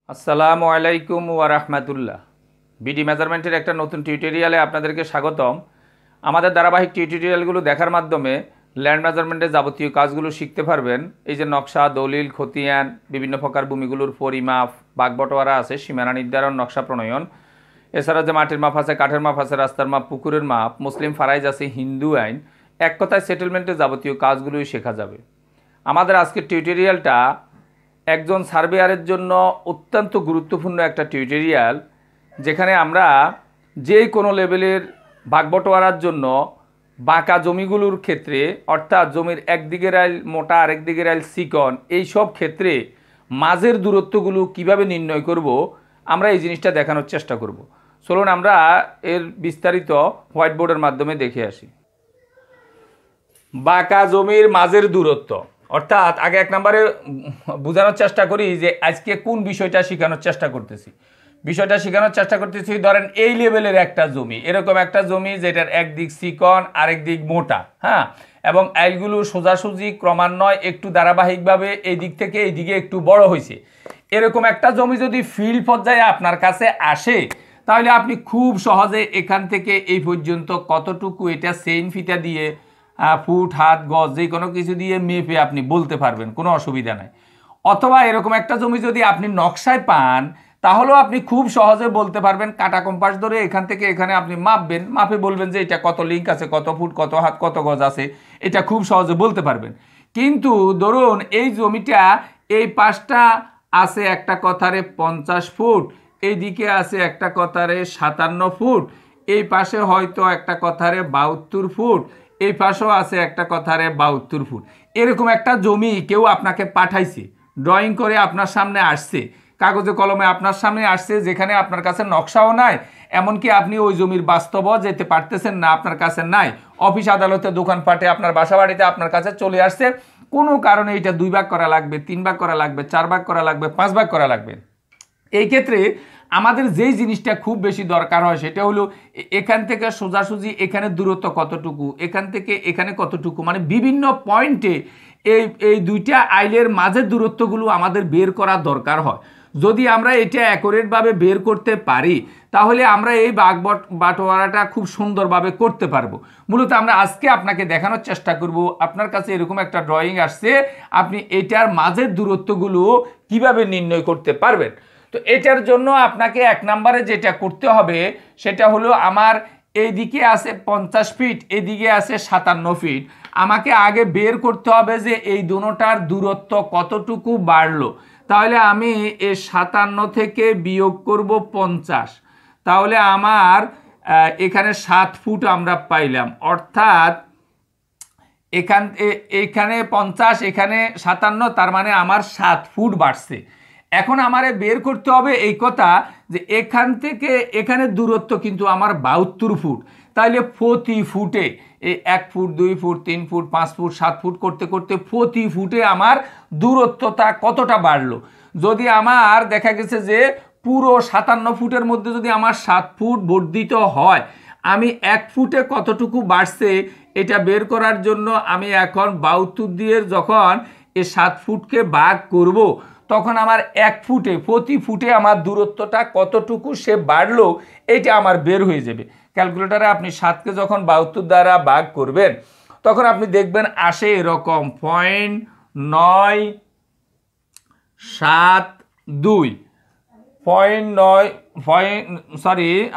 আসসালামু আলাইকুম ওয়া রাহমাতুল্লাহ। বিডি মেজারমেন্টের একটা নতুন টিউটোরিয়ালে আপনাদেরকে স্বাগতম। আমাদের ধারাবাহিক টিউটোরিয়ালগুলো দেখার মাধ্যমে ল্যান্ড মেজারমেন্টের যাবতীয় কাজগুলো শিখতে পারবেন। এই যে নকশা, দলিল, খতিয়ান, বিভিন্ন প্রকার ভূমিগুলোর পরিমাপ, বাগবটোয়ারা আছে, সীমানা নির্ধারণ, নকশা প্রণয়ন, এছাড়া যে মাটির মাপ আছে, কাঠের মাপ আছে, রাস্তার মাপ, পুকুরের মাপ, মুসলিম ফারাইজ আছে, হিন্দু আইন, এক কথায় সেটেলমেন্টের যাবতীয় কাজগুলোই শেখা যাবে। আমাদের আজকের টিউটোরিয়ালটা একজন সার্ভেয়ারের জন্য অত্যন্ত গুরুত্বপূর্ণ একটা টিউটোরিয়াল, যেখানে আমরা যে কোনো লেভেলের ভাগবটোয়ারার জন্য বাঁকা জমিগুলোর ক্ষেত্রে, অর্থাৎ জমির একদিকের আইল মোটা আরেক দিকের আইল চিকন, এই সব ক্ষেত্রে মাঝের দূরত্বগুলো কিভাবে নির্ণয় করব, আমরা এই জিনিসটা দেখানোর চেষ্টা করব। চলুন আমরা এর বিস্তারিত হোয়াইট বোর্ডের মাধ্যমে দেখে আসি। বাঁকা জমির মাঝের দূরত্ব, অর্থাৎ আগে এক নম্বরে বোঝানোর চেষ্টা করি যে আজকে কোন বিষয়টা শেখানোর চেষ্টা করতেছি। ধরেন এই লেভেলের একটা জমি, এরকম একটা জমি যেটার একদিক চিকন আরেক দিক মোটা, হ্যাঁ, এবং আইলগুলো সোজাসুজি ক্রমান্বয়ে একটু ধারাবাহিকভাবে এই দিক থেকে এই দিকে একটু বড় হয়েছে, এরকম একটা জমি যদি ফিল্ড পর্যায়ে আপনার কাছে আসে, তাহলে আপনি খুব সহজে এখান থেকে এই পর্যন্ত কতটুকু এটা চেইন ফিতা দিয়ে ফুট, হাত, গজ যে কোনো কিছু দিয়ে মেপে আপনি বলতে পারবেন, কোনো অসুবিধা নাই। অথবা এরকম একটা জমি যদি আপনি নকশায় পান, তাহলেও আপনি খুব সহজে বলতে পারবেন, কাঁটা কম্পাস ধরে এখান থেকে এখানে আপনি মাপবেন, মাপে বলবেন যে এটা কত লিঙ্ক আছে, কত ফুট, কত হাত, কত গজ আছে, এটা খুব সহজে বলতে পারবেন। কিন্তু ধরুন এই জমিটা এই পাশটা আছে একটা কথারে 50 ফুট, এই দিকে আছে একটা কথারে 57 ফুট, এই পাশে হয়তো একটা কথারে 72 ফুট, এই পাশেও আছে একটা কথারে 72 ফুট। এরকম একটা জমি কেউ আপনাকে পাঠাইছে, ড্রয়িং করে আপনার সামনে আসছে, কাগজে কলমে আপনার সামনে আসছে, যেখানে আপনার কাছে নকশাও নাই, এমনকি আপনি ওই জমির বাস্তবও যেতে পারতেছেন না, আপনার কাছে নাই, অফিস আদালতে, দোকানপাটে, আপনার বাসা বাড়িতে আপনার কাছে চলে আসছে, কোনো কারণে এটা 2 ভাগ করা লাগবে, 3 ভাগ করা লাগবে, 4 ভাগ করা লাগবে, 5 ভাগ করা লাগবে। এই ক্ষেত্রে আমাদের যেই জিনিসটা খুব বেশি দরকার হয় সেটা হলো এখান থেকে সোজাসুজি এখানে দূরত্ব কতটুকু, এখান থেকে এখানে কতটুকু, মানে বিভিন্ন পয়েন্টে এই দুইটা আইলের মাঝের দূরত্বগুলো আমাদের বের করার দরকার হয়। যদি আমরা এটা অ্যাকুরেটভাবে বের করতে পারি, তাহলে আমরা এই বাটোয়ারাটা খুব সুন্দরভাবে করতে পারবো। মূলত আমরা আজকে আপনাকে দেখানোর চেষ্টা করব, আপনার কাছে এরকম একটা ড্রয়িং আসছে, আপনি এটার মাঝের দূরত্বগুলো কিভাবে নির্ণয় করতে পারবেন। তো এটার জন্য আপনাকে এক নম্বরে যেটা করতে হবে সেটা হলো, আমার এইদিকে আছে 50 ফিট, এদিকে আছে 57 ফিট, আমাকে আগে বের করতে হবে যে এই দুটোটার দূরত্ব কতটুকু বাড়লো। তাহলে আমি এই 57 থেকে বিয়োগ করব 50, তাহলে আমার এখানে 7 ফুট আমরা পাইলাম, অর্থাৎ এখানে 50, এখানে 57, তার মানে আমার 7 ফুট বাড়ছে। এখন আমারে বের করতে হবে এই কথা যে এখান থেকে এখানে দূরত্ব কিন্তু আমার 72 ফুট, তাইলে প্রতি ফুটে এই 1 foot, 2 foot, 3 foot, 5 foot, 7 foot করতে করতে প্রতি ফুটে আমার দূরত্বটা কতটা বাড়লো। যদি আমার দেখা গেছে যে পুরো 57 ফুটের মধ্যে যদি আমার 7 ফুট বর্ধিত হয়, আমি 1 ফুটে কতটুকু বাড়ছে এটা বের করার জন্য আমি এখন 72 দিয়ে যখন এই 7 ফুটকে ভাগ করব, তখন আমার 1 ফুটে প্রতি ফুটে আমার দূরত্বটা কতটুকু সে বাড়লো এইটা আমার বের হয়ে যাবে। ক্যালকুলেটারে আপনি 7কে যখন 72 দ্বারা ভাগ করবেন, তখন আপনি দেখবেন আসে এরকম 0.972,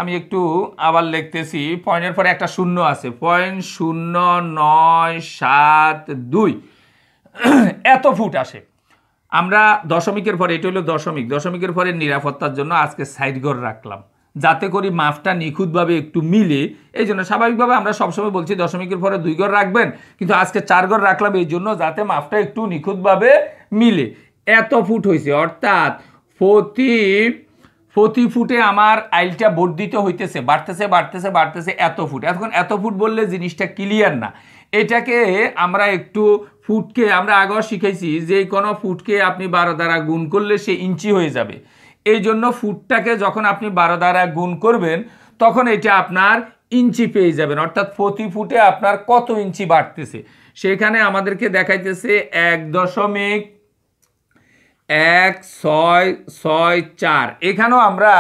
আমি একটু আবার লিখতেছি, পয়েন্টের পরে একটা শূন্য আছে, 0.0972 এত ফুট আসে। আমরা দশমিকের পরে, এটা হলো দশমিকের পরে নিরাপত্তার জন্য আজকে সাইড ঘর রাখলাম, যাতে করে মাপটা নিখুঁতভাবে একটু মিলে। এই জন্য স্বাভাবিকভাবে আমরা সবসময় বলছি দশমিকের পরে 2 ঘর রাখবেন, কিন্তু আজকে 4 ঘর রাখলাম এই জন্য যাতে মাপটা একটু নিখুঁতভাবে মিলে। এত ফুট হয়েছে, অর্থাৎ প্রতি ফুটে আমার আইলটা বর্ধিত হইতেছে, বাড়তেছে এত ফুট। এখন এত ফুট বললে জিনিসটা ক্লিয়ার না, এটাকে আমরা একটু ফুটকে আমরা আগেও শিখেছি যে কোনো ফুটকে আপনি 12 দ্বারা গুণ করলে সে ইঞ্চি হয়ে যাবে। এই জন্য ফুটটাকে যখন আপনি 12 দ্বারা গুণ করবেন, তখন এটা আপনার ইঞ্চি পেয়ে যাবেন, অর্থাৎ প্রতি ফুটে আপনার কত ইঞ্চি বাড়তেছে। সেখানে আমাদেরকে দেখাইতেছে 1.1 1664। এখানেও আমরা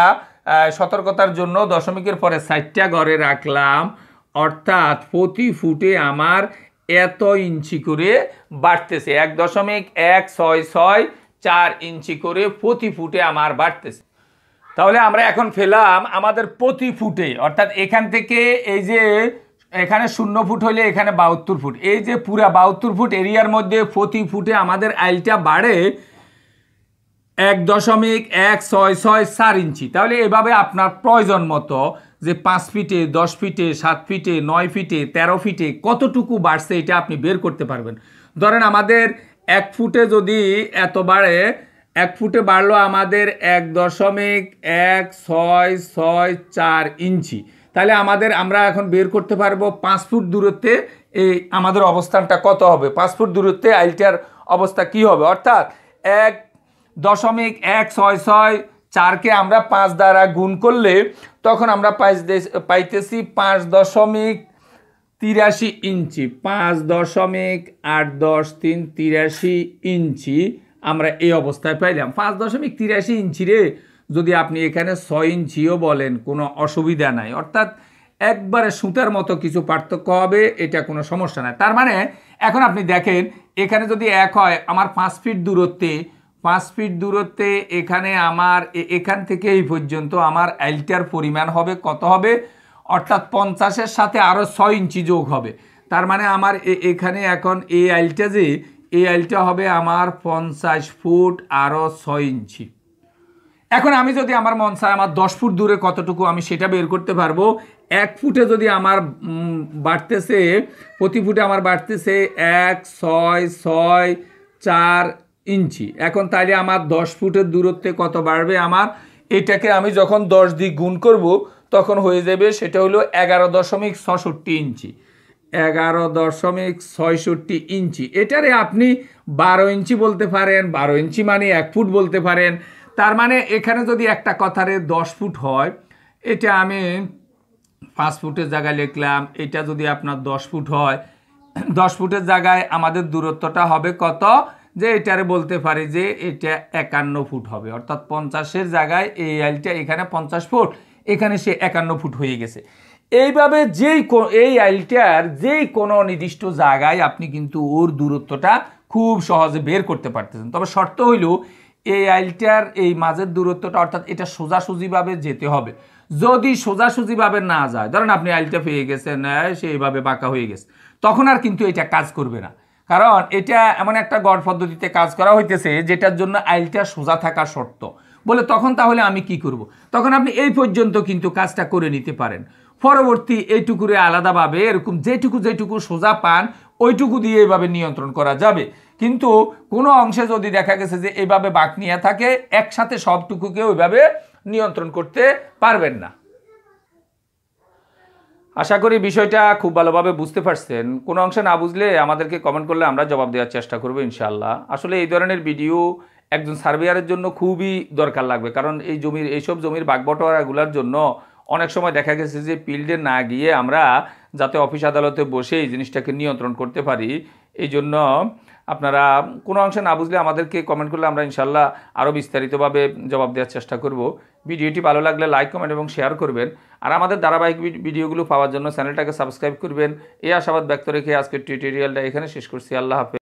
সতর্কতার জন্য দশমিকের পরে 4টা ঘরে রাখলাম, অর্থাৎ প্রতি ফুটে আমার এত ইঞ্চি করে বাড়তেছে, 1.1664 ইঞ্চি করে প্রতি ফুটে আমার বাড়তেছে। তাহলে আমরা এখন পেলাম আমাদের প্রতি ফুটে, অর্থাৎ এখান থেকে এই যে এখানে 0 ফুট হলে এখানে 72 ফুট, এই যে পুরা 72 ফুট এরিয়ার মধ্যে প্রতি ফুটে আমাদের আইলটা বাড়ে 1.1664 ইঞ্চি। তাহলে এভাবে আপনার প্রয়োজন মতো যে 5 ফিটে, 10 ফিটে, 7 ফিটে, 9 ফিটে, 13 ফিটে কতটুকু বাড়ছে এটা আপনি বের করতে পারবেন। ধরেন আমাদের 1 ফুটে যদি এত বাড়ে, 1 ফুটে বাড়লো আমাদের 1.1664 ইঞ্চি, তাহলে আমরা এখন বের করতে পারবো 5 ফুট দূরত্বে এই আমাদের অবস্থানটা কত হবে, 5 ফুট দূরত্বে আইলটার অবস্থা কি হবে। অর্থাৎ 1.1664কে আমরা 5 দ্বারা গুণ করলে তখন আমরা পাইতেছি 5.83 ইঞ্চি, 5.810 ইঞ্চি আমরা এই অবস্থায় পাইলাম। 5.83 ইঞ্চি রে যদি আপনি এখানে 6 ইঞ্চিও বলেন কোনো অসুবিধা নাই, অর্থাৎ একবারে সুতার মতো কিছু পার্থক্য হবে, এটা কোনো সমস্যা নাই। তার মানে এখন আপনি দেখেন এখানে যদি 1 হয় আমার 5 ফিট দূরত্বে এখানে আমার এখান থেকে এই পর্যন্ত আমার আইলটার পরিমাণ হবে কত হবে, অর্থাৎ 50-এর সাথে আরও 6 ইঞ্চি যোগ হবে। তার মানে আমার এখানে এখন এই আইলটা হবে আমার 50 ফুট আরও 6 ইঞ্চি। এখন আমি যদি আমার মন চায় আমার 10 ফুট দূরে কতটুকু আমি সেটা বের করতে পারবো। 1 ফুটে যদি আমার বাড়তেছে, প্রতি ফুটে আমার বাড়তেছে 1.664 ইঞ্চি। এখন তাইলে আমার 10 ফুটের দূরত্বে কত বাড়বে আমার, এটাকে আমি যখন 10 দিয়ে গুণ করব তখন হয়ে যাবে সেটা হলো 11.66 ইঞ্চি, 11.66 ইঞ্চি। এটারে আপনি 12 ইঞ্চি বলতে পারেন, 12 ইঞ্চি মানে 1 ফুট বলতে পারেন। তার মানে এখানে যদি একটা কথারে 10 ফুট হয়, এটা আমি 5 ফুটের জায়গায় লিখলাম, এটা যদি আপনার 10 ফুট হয়, 10 ফুটের জায়গায় আমাদের দূরত্বটা হবে কত, যে এটারে বলতে পারি যে এটা 51 ফুট হবে, অর্থাৎ 50-এর জায়গায় এই আইলটা এখানে 50 ফুট, এখানে সে 51 ফুট হয়ে গেছে। এইভাবে এই আইলটার যেই কোনো নির্দিষ্ট জায়গায় আপনি কিন্তু ওর দূরত্বটা খুব সহজে বের করতে পারতেছেন। তবে শর্ত হইল এই আইলটার এই মাঝের দূরত্বটা, অর্থাৎ এটা সোজাসুজিভাবে যেতে হবে। যদি সোজাসুজিভাবে না যায়, ধরেন আপনি আইলটা পেয়ে গেছেন, সেইভাবে বাঁকা হয়ে গেছে, তখন আর কিন্তু এটা কাজ করবে না, কারণ এটা এমন একটা গড় পদ্ধতিতে কাজ করা হইতেছে যেটার জন্য আইলটা সোজা থাকা শর্ত বলে। তখন তাহলে আমি কি করব, তখন আপনি এই পর্যন্ত কিন্তু কাজটা করে নিতে পারেন। পরবর্তী এইটুকুরে আলাদাভাবে এরকম যেটুকু সোজা পান ওইটুকু দিয়ে এইভাবে নিয়ন্ত্রণ করা যাবে। কিন্তু কোনো অংশে যদি দেখা গেছে যে এইভাবে বাঁক নিয়ে থাকে, একসাথে সবটুকুকে ওইভাবে নিয়ন্ত্রণ করতে পারবেন না। আশা করি বিষয়টা খুব ভালোভাবে বুঝতে পারছেন। কোনো অংশে না বুঝলে আমাদেরকে কমেন্ট করলে আমরা জবাব দেওয়ার চেষ্টা করবো ইনশাআল্লাহ। আসলে এই ধরনের ভিডিও একজন সার্ভেয়ারের জন্য খুবই দরকার লাগবে, কারণ এইসব জমির ভাগবটোয়ারাগুলোর জন্য অনেক সময় দেখা গেছে যে ফিল্ডে না গিয়ে আমরা যাতে অফিস আদালতে বসে এই জিনিসটাকে নিয়ন্ত্রণ করতে পারি, এই জন্য আপনারা কোনো অংশে না বুঝলে আমাদেরকে কমেন্ট করলে আমরা ইনশাআল্লাহ আরও বিস্তারিতভাবে জবাব দেওয়ার চেষ্টা করব। ভিডিওটি ভালো লাগলে লাইক, কমেন্ট এবং শেয়ার করবেন। আর আমাদের ধারাবাহিক ভিডিওগুলো পাওয়ার জন্য চ্যানেলটাকে সাবস্ক্রাইব করবেন। এই আশাবাদ ব্যক্ত রেখে আজকের টিউটোরিয়ালটা এখানে শেষ করছি। আল্লাহ হাফেজ।